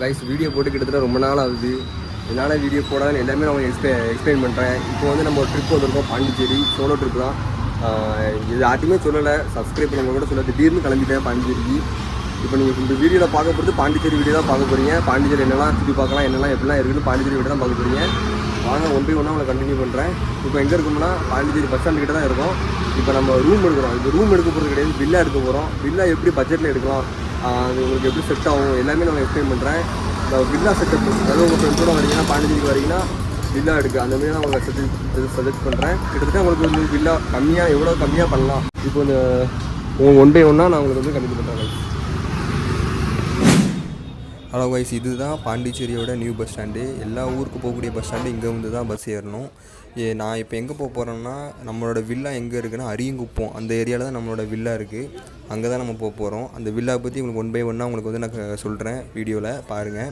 Guys video போட்டு கிட்டத்தட்ட ரொம்ப நாள் ஆகுது. என்னால் வீடியோ போடாதுன்னு எல்லாமே நான் எக்ஸ்பிளைன் பண்ணுறேன். இப்போ வந்து நம்ம ஒரு ட்ரிப் வந்திருக்கோம், பாண்டிச்சேரி. சோலோ ட்ரிப் தான். இது யார்ட்டுமே சொல்லலை, சப்ஸ்கிரைப் பண்ணவங்க கூட சொல்ல. திடீர்னு கிளம்பிட்டேன் பாண்டிச்சேரிக்கு. இப்போ நீங்கள் இந்த வீடியோவில் பார்க்க போகிறது பாண்டிச்சேரி வீடியோ தான் பார்க்க போகிறீங்க. பாண்டிச்சேரி என்னெல்லாம் சுற்றி பார்க்கலாம், என்னெல்லாம் எப்படிலாம் இருக்குன்னு பாண்டிச்சேரி வீடியோ தான் பார்க்க போகிறீங்க. வாங்க ஒன் பை ஒன்றா உங்களை கண்டினியூ பண்ணுறேன். இப்போ எங்கே இருக்கோம்னா பாண்டிச்சேரி பஸ் ஸ்டாண்ட் கிட்ட தான் இருக்கோம். இப்போ நம்ம ரூம் எடுக்கிறோம். இப்போ ரூம் எடுக்க போகிறது கிடையாது, வில்லா எடுக்க போகிறோம். வில்லா எப்படி பட்ஜெட்டில் எடுக்கலாம், அது உங்களுக்கு எப்படி செட் ஆகும் எல்லாமே நான் எக்ஸ்பிளைன் பண்ணுறேன். இந்த வில்லா செட்டப், அதாவது உங்கள் ஃப்ரெண்ட்ஸோட வரீங்கன்னா பாண்டிச்சேரிக்கு வரீங்கன்னா வில்லா எடுக்க அந்த மாதிரி நான் உங்களுக்கு சஜெஸ்ட் பண்ணுறேன். கிட்டத்தட்ட உங்களுக்கு வந்து வில்லா கம்மியாக எவ்வளோ கம்மியாக பண்ணலாம். இப்போ இந்த ஒன் பை ஒன்றா நான் உங்களுக்கு வந்து கண்டிப்பாக பண்ணுறேன். ஹலோ கைஸ், இதுதான் பாண்டிச்சேரியோட நியூ பஸ் ஸ்டாண்டு. எல்லா ஊருக்கு போகக்கூடிய பஸ் ஸ்டாண்டு இங்கே வந்து தான் பஸ் ஏறணும். நான் இப்போ எங்கே போகிறேன்னா, நம்மளோட வில்லா எங்கே இருக்குன்னா அரியங்குப்பம் அந்த ஏரியாவில் தான் நம்மளோட வில்லா இருக்குது. அங்கே தான் நம்ம போகிறோம். அந்த வில்லா பற்றி உங்களுக்கு ஒன் பை ஒன்னாக உங்களுக்கு வந்து நான் சொல்கிறேன் வீடியோவில் பாருங்கள்.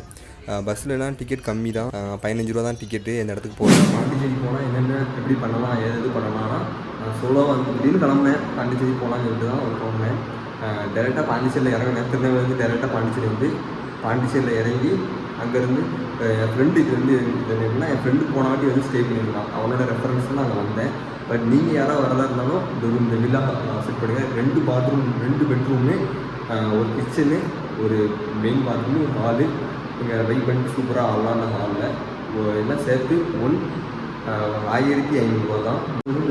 பஸ்லலாம் டிக்கெட் கம்மி தான், 15 ரூபா தான் டிக்கெட்டு. இந்த இடத்துக்கு போகிறோம். பாண்டிச்சேரி போனால் என்னென்ன எப்படி பண்ணலாம், எது பண்ணலாம்னா, நான் சோலோவாக வந்து திடீர்னு கிளம்புனேன். பாண்டிச்சேரி போகலான்னு சொல்லிட்டு தான் அவங்க போனேன். டேரெக்டாக பாண்டிச்சேரியில் இறங்கினேன். திருநெல்வேலிருந்து டேரெக்டாக பாண்டிச்சேரி வந்து பாண்டிச்சேரியில் இறங்கி அங்கேருந்து என் ஃப்ரெண்டு இது வந்து எப்படின்னா, என் ஃப்ரெண்டு போன வாட்டி வந்து ஸ்டே பண்ணியிருந்தான். அவனோட ரெஃபரன்ஸில் நான் அங்கே வந்தேன். பட் நீங்கள் யாராவது வரதா இருந்தாலும் இந்த வில்லா செட் பண்ணுங்கள். 2 பாத்ரூம், 2 பெட்ரூமு, ஒரு கிச்சனு, ஒரு மெயின் பாத்ரூமு, ஒரு ஹாலு. நீங்கள் வெயிட் பண்ணிட்டு சூப்பராக ஆகலாம். அந்த ஹாலில் எல்லாம் சேர்த்து 1500 தான்.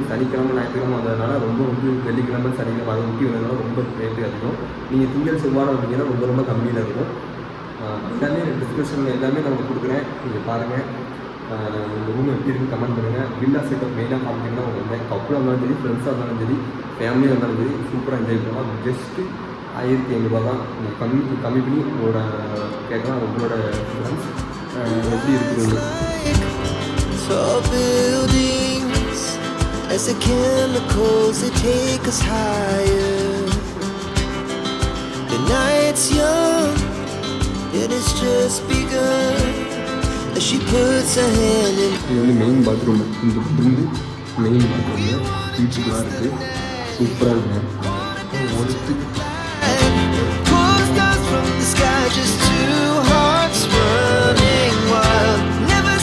சனிக்கிழமை ஞாயிற்றுக்கிழமை வந்ததுனால ரொம்ப வந்து வெள்ளிக்கிழமை சனிக்கிழமை அதை ஒட்டி வந்ததுனால ரொம்ப ரேட்டு அதிகம். நீங்கள் திங்கள் செவ்வாய் வந்தீங்கன்னா ரொம்ப ரொம்ப கம்மியில் இருக்கும். எல்லாமே டிஸ்கிரிப்ஷனில் எல்லாமே நான் உங்களுக்கு கொடுக்குறேன், நீங்கள் பாருங்கள். இந்த ரூம் எப்படி இருக்குன்னு கமெண்ட் பண்ணுங்கள். வில்லா செட்டப் மெயினாக காமிட்டிங்கன்னா உங்களுக்கு கப்பலாக இருந்தாலும் சரி, ஃப்ரெண்ட்ஸாக இருந்தாலும் சரி, ஃபேமிலியாக இருந்தாலும் சரி, சூப்பராக என்ஜாய் பண்ணலாம். ஜஸ்ட்டு 1500 தான். நீங்கள் கம்மி பண்ணி உங்களோட கேட்கலாம். உங்களோட ஃப்ரெண்ட்ஸ் எப்படி இருக்குது. Tall buildings as the chemicals that take us higher. The night's young, it has just begun as she puts her hand in. இது வந்து மெயின் பாத்ரூம். இந்த வந்து மெயின் பாத்ரூம் பீச்சுக்குலாம் இருக்குது. சூப்பராக இருக்குங்க. Stars from the sky, just 2 hearts running wild. Never.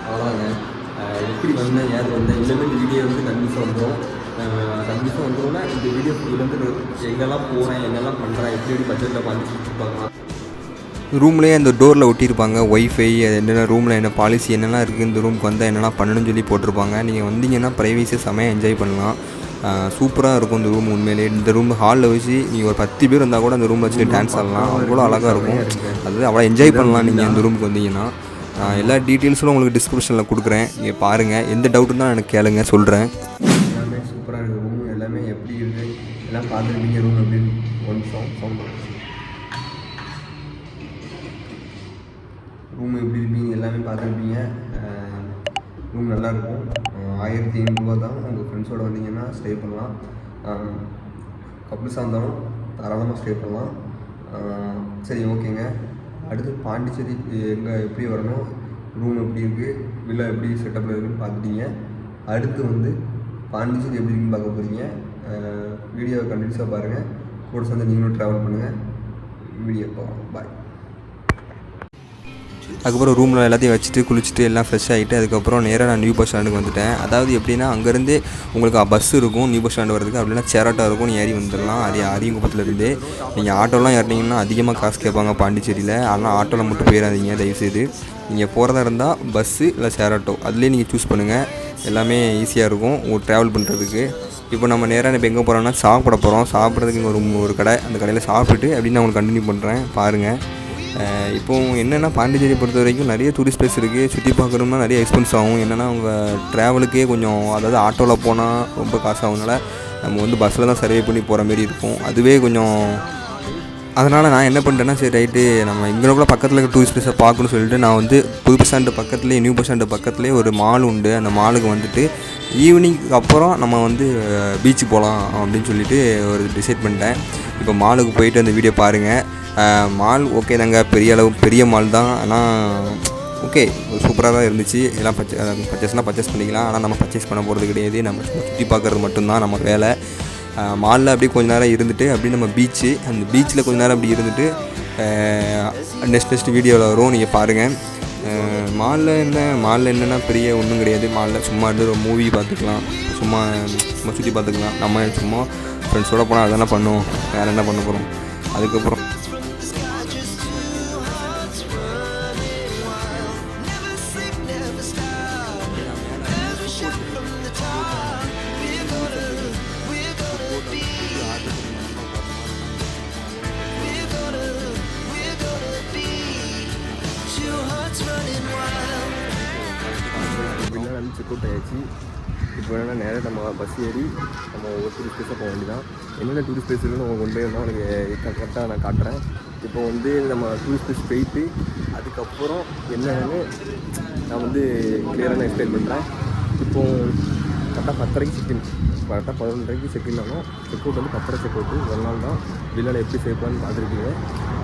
அவ்வளோதாங்க. எப்படி வந்தேன், ஏது வந்தேன், இனிமேல் வீடியோ வந்து கண்டிப்பாக வந்துடும். வந்துடும்னா இந்த வீடியோ வந்து எங்கெல்லாம் போகிறேன், என்னெல்லாம் பண்ணுறேன், எப்படி பட்ஜெட்டில் பார்த்து பார்க்கலாம். ரூம்லேயே அந்த டோரில் ஒட்டியிருப்பாங்க ஒய்ஃபை, என்னென்ன ரூமில் என்ன பாலிசி என்னெல்லாம் இருக்குது, இந்த ரூமுக்கு வந்தால் என்னெல்லாம் பண்ணணும்னு சொல்லி போட்டிருப்பாங்க. நீங்கள் வந்தீங்கன்னா ப்ரைவசியாக செமையாக என்ஜாய் பண்ணலாம். சூப்பராக இருக்கும் இந்த ரூம். உண்மையிலே இந்த ரூம் ஹாலில் வச்சு நீங்கள் ஒரு 10 பேர் இருந்தால் கூட அந்த ரூமில் வச்சு டான்ஸ் ஆடலாம். அவ்வளோ அழகாக இருக்கும். அது அவ்வளோ என்ஜாய் பண்ணலாம் நீங்கள் இந்த ரூமுக்கு வந்தீங்கன்னா. எல்லா டீட்டெயில்ஸும் உங்களுக்கு டிஸ்கிரிப்ஷனில் கொடுக்குறேன், நீங்கள் பாருங்கள். எந்த டவுட்டும் தான் எனக்கு கேளுங்க, சொல்கிறேன். எல்லாமே சூப்பராக இருக்குது ரூம். எல்லாமே எப்படி இருக்குது எல்லாம் பார்த்துருப்பீங்க. ரூம் எப்படி ரூம் எப்படி இருப்பீங்க எல்லாமே பார்த்துருப்பீங்க. ரூம் நல்லாயிருக்கும். 1500 தான். உங்கள் ஃப்ரெண்ட்ஸோடு வந்தீங்கன்னா ஸ்டே பண்ணலாம். கப்புள்ஸாக இருந்தாலும் தாராளமாக ஸ்டே பண்ணலாம். சரி, ஓகேங்க. அடுத்து பாண்டிச்சேரி எங்கே எப்படி வரணும், ரூம் எப்படி இருக்குது, வில்லா எப்படி செட்டப்பில் இருக்குதுன்னு பார்த்துட்டீங்க. அடுத்து வந்து பாண்டிச்சேரி எப்படி இருக்குன்னு பார்க்க போகிறீங்க. வீடியோவை கண்டினியூஸாக பாருங்கள். கூட சேர்ந்து நீங்களும் ட்ராவல் பண்ணுங்கள். வீடியோ போகலாம். பாய். அதுக்கப்புறம் ரூமில் எல்லாத்தையும் வச்சுட்டு குளிச்சுட்டு எல்லாம் ஃப்ரெஷ் ஆகிட்டு அதுக்கப்புறம் நேராக நான் நியூ பஸ் ஸ்டாண்டுக்கு வந்துட்டேன். அதாவது எப்படின்னா, அங்கேருந்து உங்களுக்கு பஸ் இருக்கும் நியூ பஸ் ஸ்டாண்டு வரதுக்கு. அப்படின்னா சேராட்டோ இருக்கும், நீ ஏறி வந்துடலாம். அரியங்குப்பத்துலேருந்து நீங்கள் ஆட்டோலாம் ஏறினீங்கன்னா அதிகமாக காசு கேட்பாங்க பாண்டிச்சேரியில். ஆனால் ஆட்டோவில் மட்டும் போயிடாதீங்க தயவுசெய்து. நீங்கள் போகிறதா இருந்தால் பஸ்ஸு இல்லை சேராட்டோ, அதுலேயே நீங்கள் சூஸ் பண்ணுங்கள். எல்லாமே ஈஸியாக இருக்கும் உங்களுக்கு ட்ராவல் பண்ணுறதுக்கு. இப்போ நம்ம நேராக இப்போ எங்கே போகிறோம்னா சாப்பிட போகிறோம். சாப்பிட்றதுக்கு ஒரு கடை, அந்த கடையில் சாப்பிட்டுட்டு அப்படின்னு நான் உங்களுக்கு கண்டினியூ பண்ணுறேன். பாருங்கள். இப்போது என்னென்னா, பாண்டிச்சேரியை பொறுத்த வரைக்கும் நிறைய டூரிஸ்ட் பிளேஸ் இருக்குது. சுற்றி பார்க்கணும்னா நிறைய எக்ஸ்பென்ஸ் ஆகும். என்னென்னா, அவங்க ட்ராவலுக்கே கொஞ்சம், அதாவது ஆட்டோவில் போனால் ரொம்ப காசு ஆகுனால நம்ம வந்து பஸ்ஸில் தான் சர்வே பண்ணி போகிற மாரி இருக்கும். அதுவே கொஞ்சம், அதனால் நான் என்ன பண்ணுறேன்னா, சரி ரைட்டு நம்ம இங்கே கூட பக்கத்தில் இருக்க டூரிஸ்ட் பிளேஸை பார்க்கணும்னு சொல்லிட்டு நான் வந்து புது பஸ் ஸ்டாண்டு பக்கத்துலேயே, நியூ பஸ் ஸ்டாண்டு பக்கத்துலேயே ஒரு மால் உண்டு. அந்த மாலுக்கு வந்துட்டு ஈவினிங்க்கு அப்புறம் நம்ம வந்து பீச்சுக்கு போகலாம் அப்படின்னு சொல்லிட்டு ஒரு டிசைட் பண்ணிட்டேன். இப்போ மாலுக்கு போயிட்டு அந்த வீடியோ பாருங்கள். மால் ஓகே தாங்க, பெரிய மால் தான். ஆனால் ஓகே, சூப்பராக தான் இருந்துச்சு. எல்லாம் பர்ச்சேஸ் பண்ணிக்கலாம். ஆனால் நம்ம பர்ச்சேஸ் பண்ண போகிறது கிடையாது. நம்ம சுற்றி பார்க்குறது மட்டும்தான் நம்ம வேலை. மாலில் அப்படியே கொஞ்ச நேரம் இருந்துட்டு அப்படியே நம்ம அந்த பீச்சில் கொஞ்ச நேரம் அப்படி இருந்துட்டு நெக்ஸ்ட் வீடியோவில் வரும், நீங்கள் பாருங்கள். மாலில் என்னென்னா பெரிய ஒன்றும் கிடையாது. மாலில் சும்மா ஒரு மூவி பார்த்துக்கலாம், சும்மா சுற்றி பார்த்துக்கலாம். நம்ம சும்மா ஃப்ரெண்ட்ஸோடு போனால் அதெல்லாம் பண்ணுவோம், வேறு என்ன பண்ண போகிறோம். அதுக்கப்புறம் பின்னால் வந்து செக் அவுட் ஆகிடுச்சு. இப்போ என்னென்னா நேராக நம்ம பஸ் ஏறி நம்ம ஒரு டூரிஸ்ட் பிளேஸாக போக வேண்டியதான். என்னென்ன டூரிஸ்ட் பிளேஸ் இருக்குன்னு நம்ம கொண்டு போயிருந்தோம், எனக்கு கரெக்டாக நான் காட்டுறேன். இப்போ வந்து நம்ம டூரிஸ்ட் பிளேஸ் போயிட்டு அதுக்கப்புறம் என்னென்னு நான் வந்து கிளியராக எக்ஸ்பிளைன் பண்ணுறேன். இப்போது கரெக்டாக 10:30 செக்இன், கரெக்டாக 11:30 செக்இன் ஆகும். செக் அவுட் வந்து 10:30 செக் அவுட்டு. ஒரு நாள் தான் வில்லால் எப்படி சேஃபான்னு பார்த்துருக்கீங்க.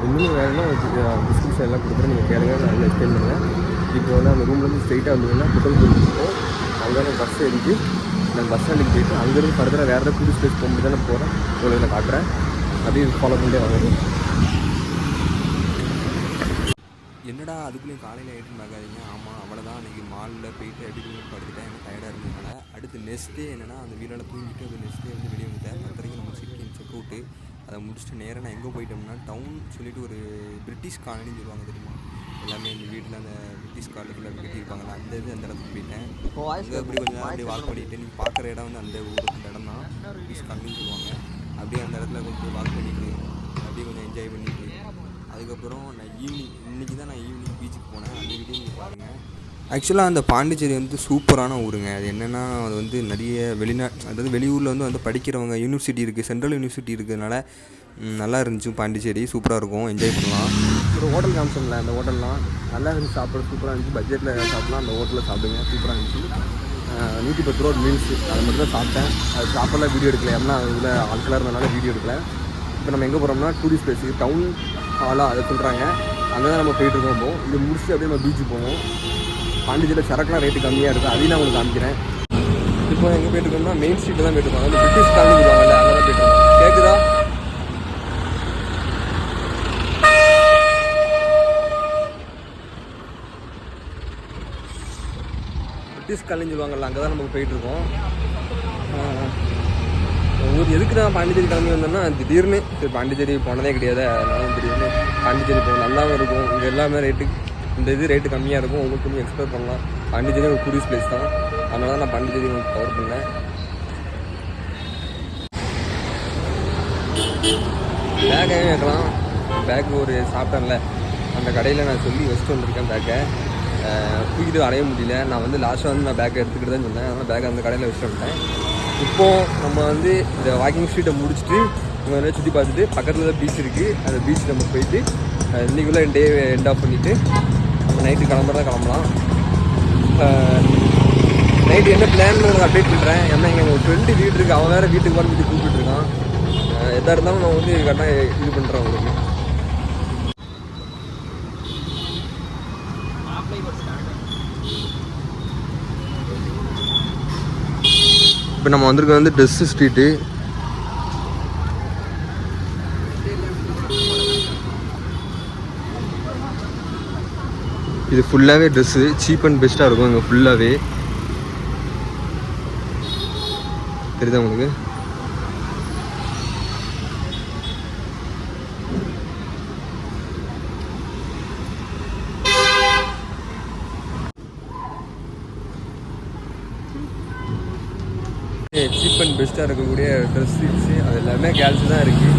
இன்னும் வேணும்னா டிஸ்கிரிப்ஷன் எல்லாம் கொடுக்குறேன், நீங்கள் கேளுங்க, நான் எக்ஸ்பிளைன் பண்ணுவேன். இப்போ வந்து அந்த ரூம்லேருந்து ஸ்ட்ரெயிட்டாக வந்தீங்கன்னா புத்தல் போயிருக்கோம். அங்கே பஸ் ஏறிட்டு நான் பஸ் ஸ்டாண்டுக்கு போயிட்டு அங்கேருந்து ஃபர்தராக வேறு ஏதாவது டூரிஸ்ட் பிளேஸ் போகும்போது தானே போகிறேன், உங்களுக்கு நான் காட்டுறேன். அப்படியே ஃபாலோ பண்ணிட்டே வாங்க. என்னடா அதுக்குள்ளேயும் காலையில் ஆகிட்டுன்னு பார்க்காதீங்க. ஆமாம், அவ்வளோதான். அன்றைக்கி மாலில் போயிட்டு எப்படி படுத்துட்டேன், எனக்கு டயர்டாக இருந்ததுனால. அடுத்து நெக்ஸ்ட் டே என்னென்னா அந்த வீடால் தூங்கிட்டு அது நெக்ஸ்ட் டே வந்து வெளியே வந்துட்டேன். 10:30 நம்ம செக் அவுட்டு. அதை முடிச்சுட்டு நேராக நான் எங்கே போயிட்டோம்னா டவுன் சொல்லிட்டு ஒரு பிரிட்டிஷ் காலனின்னு சொல்லுவாங்க தெரியுமா, எல்லாமே இந்த வீட்டில் அந்த பிரிட்டிஷ் காலத்தில் கட்டியிருப்பாங்களா, அந்த இடத்துக்கு போயிட்டேன். அங்கே அப்படி கொஞ்சம் அப்படியே வாக் பண்ணிவிட்டு நீங்கள் பார்க்குற இடம் வந்து அந்த ஊருக்கு அந்த இடம் தான் பிரிட்டிஷ் காலனின்னு சொல்லுவாங்க. அப்படியே அந்த இடத்துல கொஞ்சம் வாக் பண்ணிவிட்டு அப்படியே கொஞ்சம் என்ஜாய் பண்ணிவிட்டு அதுக்கப்புறம் நான் இன்றைக்கி தான் நான் ஈவினிங் பீச்சுக்கு போனேன். அந்த வீடியோ நீங்கள் பாருங்கள். ஆக்சுவலாக அந்த பாண்டிச்சேரி வந்து சூப்பரான ஊருங்க. அது என்னென்னா அது வந்து நிறைய அதாவது வெளியூரில் வந்து படிக்கிறவங்க யூனிவர்சிட்டி இருக்குது, சென்ட்ரல் யூனிவர்சிட்டி இருக்கிறதுனால நல்லா இருந்துச்சு. பாண்டிச்சேரி சூப்பராக இருக்கும், என்ஜாய் பண்ணலாம். ஒரு ஹோட்டல் காமிச்சோம்ல, அந்த ஹோட்டல்லாம் நல்லா இருந்துச்சு, சாப்பிட சூப்பராக இருந்துச்சு. பட்ஜெட்டில் சாப்பிட்லாம், அந்த ஹோட்டலில் சாப்பிடுங்க, சூப்பராக இருந்துச்சு. 110 ரூபா மீல்ஸு, அதை மட்டும் தான் சாப்பிட்டேன். அது சாப்பிடலாம், வீடியோ எடுக்கல, ஏன்னா இதில் ஆட்களாக இருந்தனால வீடியோ எடுக்கல. இப்போ நம்ம எங்கே போகிறோம்னா டூரிஸ்ட் பிளேஸுக்கு, டவுன் ஹாலாக அதை சொல்கிறாங்க, அங்கே தான் நம்ம போயிட்டுருக்கோம். போவோம் இது முடிச்சுட்டு அப்படியே நம்ம பீச்சுக்கு போவோம். பாண்டிச்சேரியில் சரக்குலாம் ரேட்டு கம்மியாக இருக்குது, அதையும் நான் உங்களுக்கு காமிக்கிறேன். இப்போ எங்கே போயிட்டுருக்கோம்னா மெயின் ஸ்ட்ரீட்டில் தான் போயிட்டுருக்கோம். அந்த பிரிட்டிஷ் காலனி சொல்லுவாங்கல்ல, அங்கே தான் போயிட்டுருக்கோம். கேட்குதா? பிரிட்டிஷ் காலனி சொல்லுவாங்கல்ல, அங்கே தான் நம்ம போயிட்டுருக்கோம். ஊர் எதுக்கு நான் பாண்டிச்சேரி கிளம்பி வந்தேன்னா திடீர்னு சரி பாண்டிச்சேரி போனதே கிடையாது, அதனால திடீர்னு பாண்டிச்சேரி போகும், நல்லாவும் இருக்கும். இங்கே எல்லாமே ரேட்டு கம்மியாக இருக்கும், உங்களுக்கு கொஞ்சம் எக்ஸ்ப்ளோர் பண்ணலாம். பாண்டிச்சேரி ஒரு டூரிஸ்ட் பிளேஸ் தான், அதனால தான் நான் பாண்டிச்சேரி உங்களுக்கு கவர் பண்ணேன். பேக்கையும் வைக்கலாம். பேக் ஒரு சாப்பிட்டேன்ல அந்த கடையில் நான் சொல்லி வச்சுட்டு வந்திருக்கேன். பேக்கை தூக்கிட்டு அடைய முடியல. நான் வந்து லாஸ்ட்டாக வந்து நான் பேக்கை எடுத்துக்கிட்டு தான் சொன்னேன், அதனால் பேக்கை அந்த கடையில் வச்சுட்டு வந்துட்டேன். இப்போது நம்ம வந்து இந்த வாக்கிங் ஸ்ட்ரீட்டை முடிச்சுட்டு இங்கே சுற்றி பார்த்துட்டு பக்கத்தில் தான் பீச் இருக்குது, அந்த பீச் நம்ம போயிட்டு இன்றைக்குள்ளே டே எண்ட் ஆஃப் பண்ணிவிட்டு நம்ம நைட்டு கிளம்பலாம். நைட்டு என்ன பிளான் உங்களுக்கு அப்டேட் பண்ணுறேன். ஏன்னா இங்கே ஒரு ஃப்ரெண்டு வீடு இருக்குது, அவன் வேறு வீட்டுக்கு வந்து கூப்பிட்டுருக்கான். எதாக இருந்தாலும் நான் வந்து கரெக்டாக இது பண்ணுறேன் உங்களுக்கு. இப்போ நம்ம வந்திருக்க வந்து ட்ரெஸ்ஸு ஸ்ட்ரீட்டு. இது ஃபுல்லாகவே ட்ரெஸ்ஸு சீப் அண்ட் பெஸ்ட்டாக இருக்கும். இங்கே ஃபுல்லாகவே தெரியுதா உங்களுக்கு? சீப் அண்ட் பெஸ்ட்டாக இருக்கக்கூடிய ட்ரெஸ்ஸு அது எல்லாமே கேர்ள்ஸு தான் இருக்குது,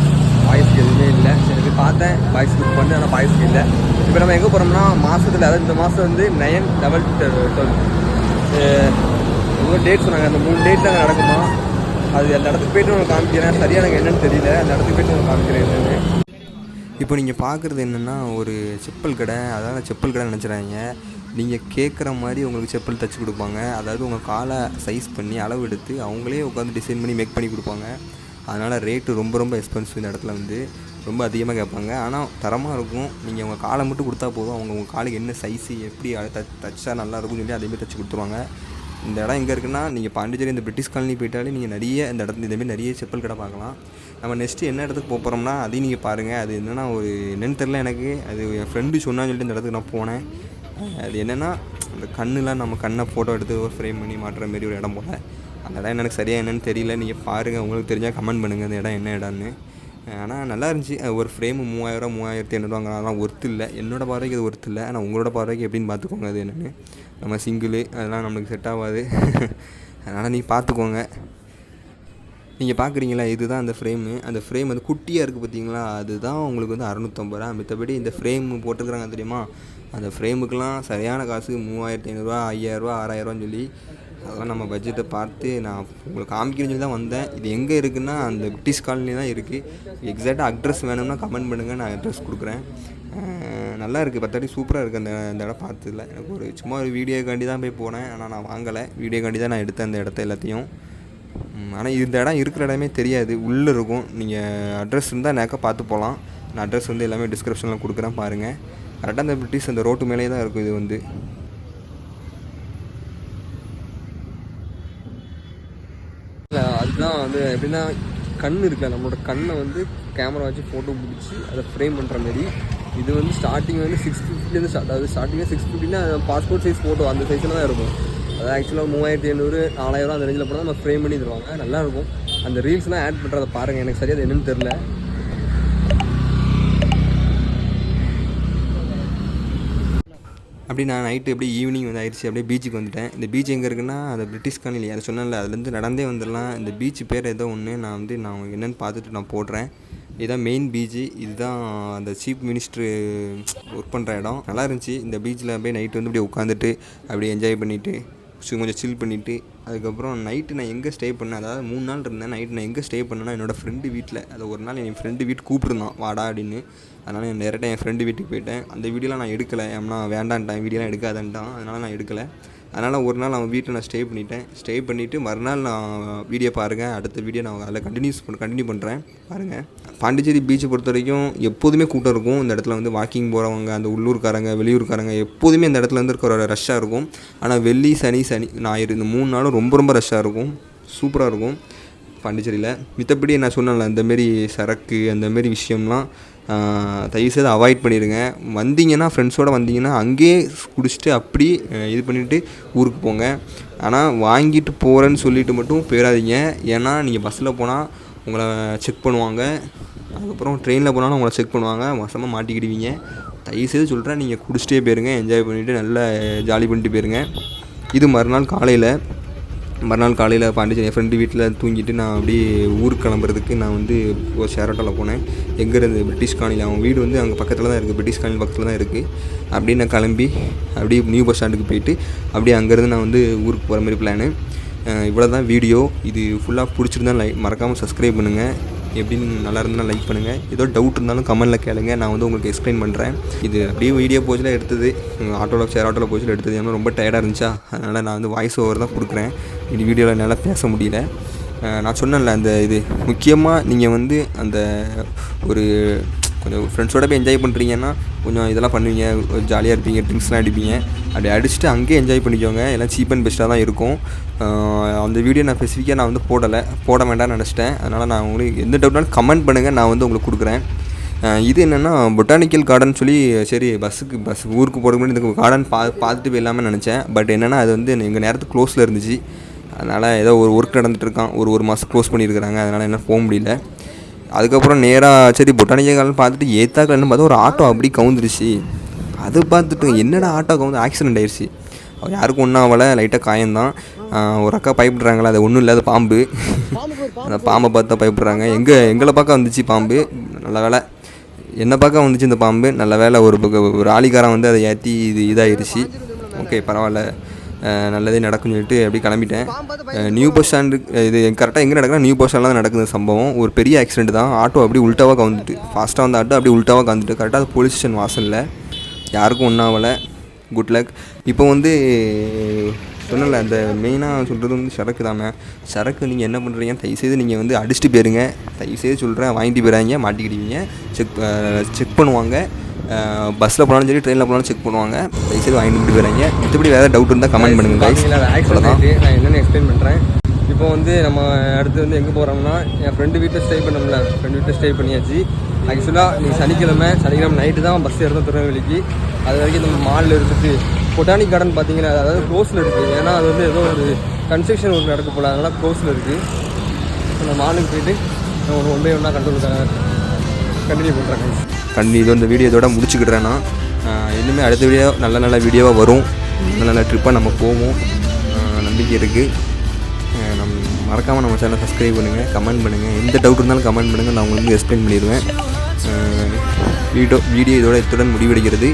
பாய்ஸ்க்கு எதுவுமே இல்லை. எனக்கு பார்த்தேன் பாய்ஸ்க்கு புக் பண்ணு, ஆனால் பாய்ஸ்க்கு இல்லை. இப்போ நம்ம எங்கே போகிறோம்னா மாதத்தில், அதாவது இந்த மாதம் வந்து 9, 11, 12 ஏதோ டேட் சொன்னாங்க. அந்த 3 டேட் அங்கே நடக்குமா, அது அந்த இடத்துக்கு போய்ட்டு உங்களுக்கு காமிக்கிறேன். சரியாக எனக்கு என்னென்னு தெரியல, அந்த இடத்துக்கு போய்ட்டு உங்களுக்கு காமிக்கிறேன் என்னென்னு. இப்போ நீங்கள் பார்க்குறது என்னென்னா ஒரு செப்பல் கடை. அதாவது செப்பல் கடை நினச்சிடாதீங்க, நீங்கள் கேட்குற மாதிரி உங்களுக்கு செப்பல் தைச்சி கொடுப்பாங்க. அதாவது உங்கள் காலை சைஸ் பண்ணி அளவு எடுத்து அவங்களே உட்காந்து டிசைன் பண்ணி மேக் பண்ணி கொடுப்பாங்க. அதனால் ரேட்டு ரொம்ப எக்ஸ்பென்சிவ். இந்த இடத்துல வந்து ரொம்ப அதிகமாக கேட்பாங்க, ஆனால் தரமாக இருக்கும். நீங்கள் உங்கள் காலை மட்டும் கொடுத்தா போதும், அவங்க உங்கள் காலுக்கு என்ன சைஸு எப்படி தைச்சா நல்லாயிருக்கும்னு சொல்லி அதேமாதிரி தைச்சி கொடுத்துருவாங்க. இந்த இடம் எங்கே இருக்குன்னா, நீங்கள் பாண்டிச்சேரி இந்த பிரிட்டிஷ் காலனி போயிட்டாலே நீங்கள் நிறைய இந்த இடத்துல இதேமாரி நிறைய செப்பல் கடை பார்க்கலாம். நம்ம நெக்ஸ்ட்டு என்ன இடத்துக்கு போகிறோம்னா அதையும் நீங்கள் பாருங்கள். அது என்னென்னா என்னென்னு தெரில எனக்கு, அது என் ஃப்ரெண்டு சொன்னான்னு சொல்லிட்டு இந்த இடத்துக்கு நான் போனேன். அது என்னென்னா அந்த கண்ணுலாம் நம்ம கண்ணை ஃபோட்டோ எடுத்து ஒரு ஃப்ரேம் பண்ணி மாட்டுற மாரி ஒரு இடம் போல். அந்த இடம் எனக்கு சரியாக என்னென்னு தெரியல, நீங்கள் பாருங்கள், உங்களுக்கு தெரிஞ்சால் கமெண்ட் பண்ணுங்கள் அந்த இடம் என்ன இடம்னு. ஆனால் நல்லா இருந்துச்சு. ஒரு ஃப்ரேமு 3000 3500 அதெல்லாம் ஒர்த்து இல்லை, என்னோடய பார்வைக்கு அது ஒர்த்து இல்லை. ஆனால் உங்களோட பார்வைக்கு எப்படின்னு பார்த்துக்கோங்க அது என்னென்னு. நம்ம சிங்கிளு அதெல்லாம் நம்மளுக்கு செட் ஆகாது. அதனால் நீங்கள் பார்த்துக்கோங்க. நீங்கள் பார்க்குறீங்களா, இதுதான் அந்த ஃப்ரேமு. அந்த ஃப்ரேம் வந்து குட்டியாக இருக்குது பார்த்தீங்களா, அதுதான் உங்களுக்கு வந்து 650 ரூபா. மற்றபடி இந்த ஃப்ரேம் போட்டிருக்குறாங்க தெரியுமா, அந்த ஃப்ரேமுக்கெலாம் சரியான காசு 3500 5000 6000 சொல்லி. அதெல்லாம் நம்ம பட்ஜெட்டை பார்த்து நான் உங்களுக்கு காமிக்கணும்னு சொல்லி தான் வந்தேன். இது எங்கே இருக்குதுன்னா அந்த பிரிட்டிஷ் காலனி தான் இருக்குது. எக்ஸாக்டாக அட்ரஸ் வேணும்னா கமெண்ட் பண்ணுங்கள், நான் அட்ரஸ் கொடுக்குறேன். நல்லா இருக்குது, பத்தாடி சூப்பராக இருக்குது அந்த இடம் பார்த்ததில்ல. எனக்கு சும்மா ஒரு வீடியோக்காண்டி தான் போய் போனேன், ஆனால் நான் வாங்கலை. வீடியோக்காண்டி தான் நான் எடுத்தேன் அந்த இடத்த எல்லாத்தையும். ஆனால் இந்த இடம் இருக்கிற இடமே தெரியாது, உள்ளே இருக்கும். நீங்கள் அட்ரஸ் இருந்தால் நேக்காக பார்த்து போகலாம். நான் அட்ரஸ் வந்து எல்லாமே டிஸ்கிரிப்ஷனில் கொடுக்குறேன் பாருங்கள். கரெக்டாக அந்த பிரிட்டிஷ் அந்த ரோட்டு மேலே தான் இருக்கும். இது வந்து அதுதான் வந்து எப்படின்னா கண் இருக்குல்ல, நம்மளோட கண்ணை வந்து கேமரா வச்சு ஃபோட்டோ பிடிச்சி அதை ஃப்ரேம் பண்ணுற மாரி. இது வந்து ஸ்டார்டிங் வந்து 650 ஸ்டார்ட் ஆகுது. ஸ்டார்டிங்காக 650னா பாஸ்போர்ட் சைஸ் ஃபோட்டோ அந்த சைஸில் தான் இருக்கும். அது ஆக்சுவலாக 3500 4000 அந்த ரேஞ்சில் போனால் நம்ம ஃப்ரேம் பண்ணி தருவாங்க. நல்லாயிருக்கும். அந்த ரீல்ஸ்லாம் ஆட் பண்ணுறதை பாருங்கள். எனக்கு சரியாக அது என்னென்னு தெரில. அப்படி நான் நைட்டு அப்படியே ஈவினிங் வந்து ஆயிடுச்சு, அப்படியே பீச்சுக்கு வந்துட்டேன். இந்த பீச் எங்கே இருக்குன்னா அது பிரிட்டிஷ் காலனி, அதை சொன்னேன்ல, அதுலேருந்து நடந்தே வந்துடலாம். இந்த பீச் பேர் ஏதோ ஒன்று நான் என்னென்னு பார்த்துட்டு நான் போடுறேன். இதுதான் மெயின் பீச்சு. இதுதான் அந்த சீஃப் மினிஸ்ட்ரு ஒர்க் பண்ணுற இடம். நல்லா இருந்துச்சு. இந்த பீச்சில் அப்படியே நைட்டு வந்து அப்படியே உட்காந்துட்டு அப்படியே என்ஜாய் பண்ணிவிட்டு கொஞ்சம் சில் பண்ணிவிட்டு, அதுக்கப்புறம் நைட்டு நான் எங்கே ஸ்டே பண்ணேன், அதாவது 3 நாள் இருந்தேன். நைட்டு நான் எங்கே ஸ்டே பண்ணேன்னா என்னோடய ஃப்ரெண்டு வீட்டில். அது ஒரு நாள் என் ஃப்ரெண்டு வீட்டுக்கு கூப்பிட்டுருந்தான் வாடா அப்படின்னு. அதனால் நான் டேரெக்டாக என் ஃப்ரெண்டு வீட்டுக்கு போயிட்டேன். அந்த வீடியோலாம் நான் எடுக்கலை, ஏன்னா வேண்டான்ட்டான், வீடியோலாம் எடுக்காதன்ட்டான். அதனால் நான் எடுக்கலை. அதனால் ஒரு நாள் அவன் வீட்டில் நான் ஸ்டே பண்ணிட்டேன். ஸ்டே பண்ணிவிட்டு மறுநாள் நான் வீடியோ பாருங்கள். அடுத்த வீடியோ நான் அதில் கண்டினியூ பண்ணுறேன் பாருங்கள். பாண்டிச்சேரி பீச்சை பொறுத்த வரைக்கும் எப்போதுமே கூட்டம் இருக்கும். இந்த இடத்துல வந்து வாக்கிங் போகிறவங்க, அந்த உள்ளூர்காரங்க வெளியூர்காரங்க எப்போதுமே இந்த இடத்துல வந்து இருக்கிற ரஷ்ஷாக இருக்கும். ஆனால் வெள்ளி சனி ஞாயிறு இந்த 3 நாளும் ரொம்ப ரஷ்ஷாக இருக்கும். சூப்பராக இருக்கும் பாண்டிச்சேரியில். மித்தபடி நான் சொன்னேன்ல, அந்தமாரி சரக்கு அந்தமாரி விஷயம்லாம் தயவுசெய்து அவாய்ட் பண்ணிடுங்க. வந்தீங்கன்னா ஃப்ரெண்ட்ஸோடு வந்தீங்கன்னா அங்கேயே குடிச்சிட்டு அப்படி இது பண்ணிவிட்டு ஊருக்கு போங்க. ஆனால் வாங்கிட்டு போகிறேன்னு சொல்லிவிட்டு மட்டும் போயிடாதீங்க. ஏன்னா நீங்கள் பஸ்ஸில் போனால் உங்களை செக் பண்ணுவாங்க, அதுக்கப்புறம் ட்ரெயினில் போனாலும் உங்களை செக் பண்ணுவாங்க, மோசமாக மாட்டிக்கிடுவீங்க. தயவுசெய்து சொல்கிறேன், நீங்கள் குடிச்சிட்டே போயிருங்க, என்ஜாய் பண்ணிவிட்டு நல்லா ஜாலி பண்ணிட்டு போயிருங்க. இது மறுநாள் காலையில் பாண்டிச்சேரி என் ஃப்ரெண்டு வீட்டில் தூங்கிட்டு நான் அப்படியே ஊருக்கு கிளம்புறதுக்கு நான் வந்து ஒரு ஷேரோட்டாவில் போனேன். எங்கேருந்து பிரிட்டிஷ் காலனியில், அவன் வீடு வந்து அங்கே பக்கத்தில் தான் இருக்குது, பிரிட்டிஷ் காலனி பக்கத்தில் தான் இருக்குது. அப்படியே நான் கிளம்பி அப்படியே நியூ பஸ் ஸ்டாண்டுக்கு போயிட்டு அப்படியே அங்கேருந்து நான் வந்து ஊருக்கு போகிற மாதிரி பிளானு. இவ்வளோ தான் வீடியோ. இது ஃபுல்லாக பிடிச்சிருந்தா மறக்காமல் சப்ஸ்கிரைப் பண்ணுங்கள். எப்படின்னு நல்லா இருந்தால் லைக் பண்ணுங்கள். ஏதோ டவுட் இருந்தாலும் கமெண்ட்டில் கேளுங்க, நான் வந்து உங்களுக்கு எக்ஸ்பிளைன் பண்ணுறேன். இது அப்படியே வீடியோ போச்சுல எடுத்தது, ஷேர் ஆட்டோவில் போச்சுல எடுத்தது. ஏன்னா ரொம்ப டயர்டாக இருந்துச்சா, அதனால் நான் வந்து வாய்ஸ் ஓவர் தான் கொடுக்குறேன். இது வீடியோவில் என்னால் பேச முடியல. நான் சொன்னேன்ல, அந்த இது முக்கியமாக நீங்கள் வந்து அந்த ஒரு கொஞ்சம் ஃப்ரெண்ட்ஸோட போய் என்ஜாய் பண்ணுறீங்கன்னா கொஞ்சம் இதெல்லாம் பண்ணுவீங்க, ஜாலியாக இருப்பீங்க, ட்ரிங்க்ஸ்லாம் அடிப்பீங்க. அப்படி அடிச்சுட்டு அங்கேயே என்ஜாய் பண்ணிக்கோங்க. எல்லாம் சீப் அண்ட் பெஸ்ட்டாக தான் இருக்கும். அந்த வீடியோ நான் ஸ்பெசிஃபிக்காக நான் வந்து போட வேண்டாம்னு நினச்சிட்டேன். அதனால் நான் உங்களுக்கு எந்த டவுட்னாலும் கமெண்ட் பண்ணுங்கள், நான் வந்து உங்களுக்கு கொடுக்குறேன். இது என்னென்னா பொட்டானிக்கல் கார்டன் சொல்லி, சரி பஸ் ஊருக்கு போகிறதுக்கு முன்னாடி இந்த கார்டன் பார்த்துட்டு போயிடலாமே நினச்சேன். பட் என்னென்னா அது வந்து எங்கள் நேரத்துக்கு க்ளோஸில் இருந்துச்சு. அதனால் ஏதோ ஒரு ஒர்க் நடந்துகிட்ருக்கான், ஒரு மாதம் க்ளோஸ் பண்ணியிருக்கிறாங்க. அதனால் என்ன போக முடியல. அதுக்கப்புறம் நேராக சரி பொட்டானிக்கல் கார்டன் பார்த்துட்டு ஏத்தாக்கலன்னு பார்த்தா ஒரு ஆட்டோ அப்படி கவுந்துருச்சு. அதை பார்த்துட்டு என்னடா ஆட்டோ கவுந்து ஆக்சிடென்ட் ஆயிடுச்சு. யாருக்கும் ஒன்றும் ஆகலை, லைட்டாக காயம்தான். ஒரு அக்கா பயப்படுறாங்களா, அது ஒன்றும் இல்லை, அது பாம்பு. அந்த பாம்பை பார்த்தா பயப்படுறாங்க. எங்களை பார்க்க வந்துச்சு பாம்பு. நல்ல வேலை என்னை பார்க்க வந்துச்சு இந்த பாம்பு. நல்ல வேலை ஒரு ஆளிக்காரன் வந்து அதை ஏற்றி இதாகிடுச்சு. ஓகே பரவாயில்ல, நல்லதே நடக்குன்னு சொல்லிட்டு அப்படி கிளம்பிட்டேன். நியூ பஸ் ஸ்டாண்டு இது கரெக்டாக எங்கே நடக்குன்னா நியூ பஸ் ஸ்டாண்டில் தான் நடக்குது சம்பவம். ஒரு பெரிய ஆக்சிடென்ட் தான். ஆட்டோ அப்படி உல்ட்டாவாக கவுந்துட்டு, ஃபாஸ்ட்டாக வந்த ஆட்டோ அப்படி உல்ட்டாவாக கவுந்துட்டு கரெக்டாக அது போலீஸ் ஸ்டேஷன் வாசலில். யாருக்கும் ஒன்றும் ஆகலை, குட் லக். இப்போ வந்து சொன்னல, அந்த மெயினாக சொல்கிறது வந்து சரக்கு தானே. சரக்கு நீங்கள் என்ன பண்ணுறீங்க, தயவுசெய்து நீங்கள் வந்து அடிச்சுட்டு போயிருங்க. தயவுசெய்து சொல்கிறேன், வாங்கிட்டு போயிடாங்க, மாட்டிக்கிடுவீங்க. செக் பண்ணுவாங்க. பஸ்ஸில் போனாலும் சரி ட்ரெயினில் போனாலும் செக் பண்ணுவாங்க. தயவுசெய்து வாங்கிட்டு போயிடுறாங்க. மற்றபடி வேறு டவுட் இருந்தால் கமெண்ட் பண்ணுங்கள் கைஸ். அவ்வளோதான். நான் என்னென்னு எக்ஸ்பிளைன் பண்ணுறேன். இப்போ வந்து நம்ம அடுத்து வந்து எங்கே போகிறோம்னா என் ஃப்ரெண்டு வீட்டில் ஸ்டே பண்ணோம்ல, ஃப்ரெண்டு வீட்டில் ஸ்டே பண்ணியாச்சு. ஆக்சுவலாக நீ சனிக்கிழமை நைட்டு தான் பஸ் ஏறணும் திருநெல்வேலிக்கு. அது வரைக்கும் நம்ம மாலில் இருந்துட்டு பொட்டானிக் கார்டன் பார்த்தீங்கன்னா அதாவது க்ளோஸில் இருக்குது. ஏன்னா அது வந்து ஏதோ ஒரு கன்ஸ்ட்ரக்ஷன் ஒர்க் நடக்க போல, அதனால் க்ளோஸில் இருக்குது. அந்த மாலுக்கு போயிட்டு ஒரு 1 by 1 கண்டினியூ பண்ணுறேன். இதோ இந்த வீடியோ இதோட முடிச்சுக்கிட்றேன்னா இன்னுமே அடுத்த வீடியோ நல்ல வீடியோவாக வரும். நல்ல ட்ரிப்பாக நம்ம போவோம், நம்பிக்கை இருக்குது. மறக்காமல் நம்ம சேனலை சப்ஸ்கிரைப் பண்ணுங்கள், கமெண்ட் பண்ணுங்கள். எந்த டவுட் இருந்தாலும் கமெண்ட் பண்ணுங்கள், நான் உங்களுக்கு எக்ஸ்பிளைன் பண்ணிடுவேன். வீடியோ இதோட இத்துடன் முடிவடைகிறது.